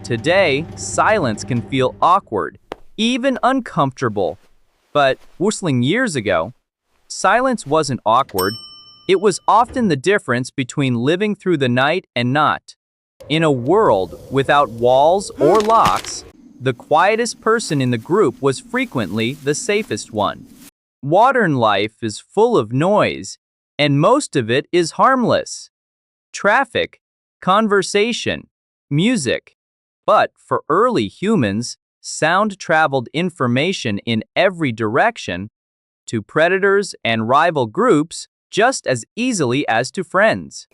Today, silence can feel awkward, even uncomfortable. But whistling years ago, silence wasn't awkward. It was often the difference between living through the night and not. In a world without walls or locks, the quietest person in the group was frequently the safest one. Modern life is full of noise, and most of it is harmless. Traffic, conversation, music. But for early humans, sound traveled information in every direction to predators and rival groups just as easily as to friends.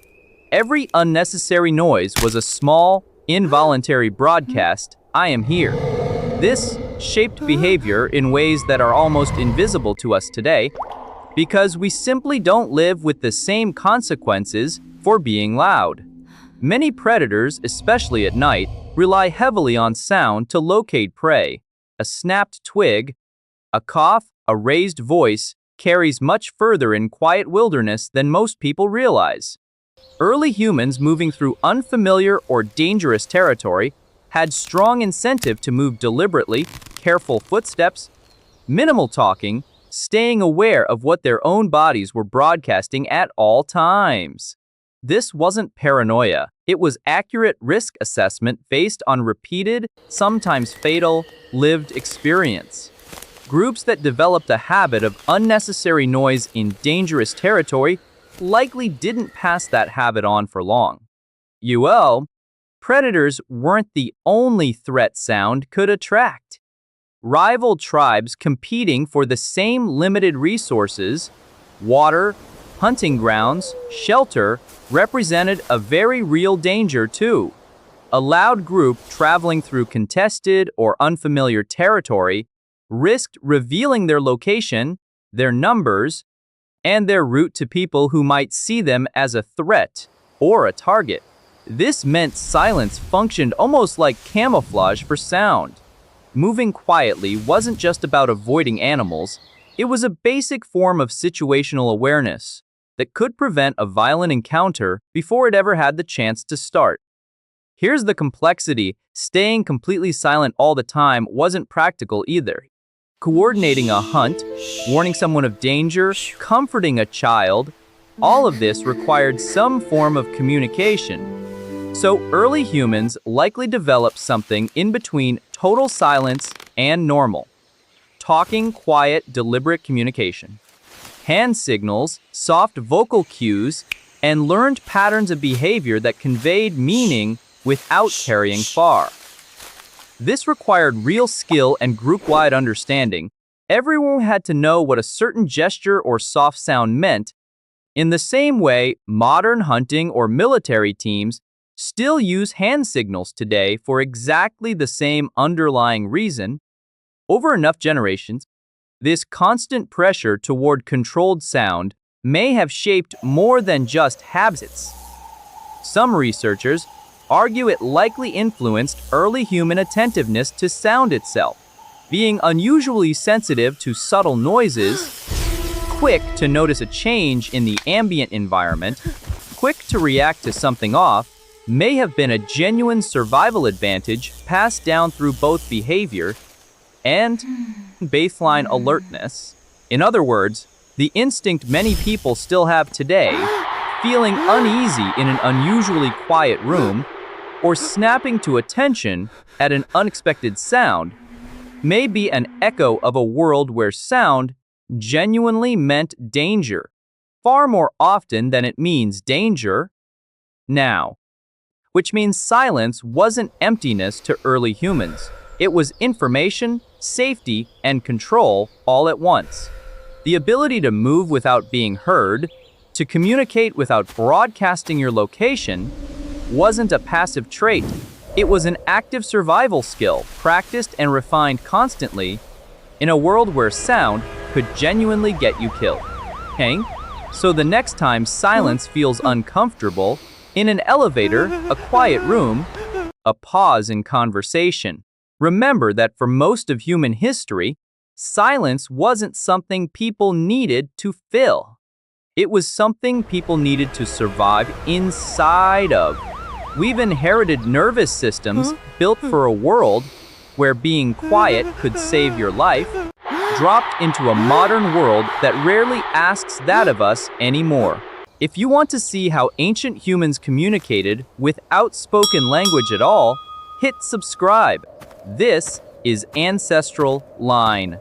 Every unnecessary noise was a small, involuntary broadcast, "I am here." This shaped behavior in ways that are almost invisible to us today because we simply don't live with the same consequences for being loud. Many predators, especially at night, rely heavily on sound to locate prey. A snapped twig, a cough, a raised voice carries much further in quiet wilderness than most people realize. Early humans moving through unfamiliar or dangerous territory had strong incentive to move deliberately, careful footsteps, minimal talking, staying aware of what their own bodies were broadcasting at all times. This wasn't paranoia. It was accurate risk assessment based on repeated, sometimes fatal, lived experience. Groups that developed a habit of unnecessary noise in dangerous territory likely didn't pass that habit on for long. Predators weren't the only threat sound could attract. Rival tribes competing for the same limited resources, water, hunting grounds, shelter, represented a very real danger too. A loud group traveling through contested or unfamiliar territory risked revealing their location, their numbers, and their route to people who might see them as a threat or a target. This meant silence functioned almost like camouflage for sound. Moving quietly wasn't just about avoiding animals, it was a basic form of situational awareness that could prevent a violent encounter before it ever had the chance to start. Here's the complexity: staying completely silent all the time wasn't practical either. Coordinating a hunt, warning someone of danger, comforting a child, all of this required some form of communication. So early humans likely developed something in between total silence and normal. Talking, quiet, deliberate communication. Hand signals, soft vocal cues, and learned patterns of behavior that conveyed meaning without carrying far. This required real skill and group-wide understanding. Everyone had to know what a certain gesture or soft sound meant. In the same way, modern hunting or military teams still use hand signals today for exactly the same underlying reason. Over enough generations, this constant pressure toward controlled sound may have shaped more than just habits. Some researchers argue it likely influenced early human attentiveness to sound itself, being unusually sensitive to subtle noises, quick to notice a change in the ambient environment, quick to react to something off, may have been a genuine survival advantage passed down through both behavior and baseline alertness. In other words, the instinct many people still have today, feeling uneasy in an unusually quiet room, or snapping to attention at an unexpected sound, may be an echo of a world where sound genuinely meant danger, far more often than it means danger now. Which means silence wasn't emptiness to early humans. It was information, safety, and control all at once. The ability to move without being heard, to communicate without broadcasting your location, wasn't a passive trait. It was an active survival skill, practiced and refined constantly in a world where sound could genuinely get you killed. So the next time silence feels uncomfortable, in an elevator, a quiet room, a pause in conversation, remember that for most of human history, silence wasn't something people needed to fill. It was something people needed to survive inside of. We've inherited nervous systems built for a world where being quiet could save your life, dropped into a modern world that rarely asks that of us anymore. If you want to see how ancient humans communicated without spoken language at all, hit subscribe. This is Ancestral Line.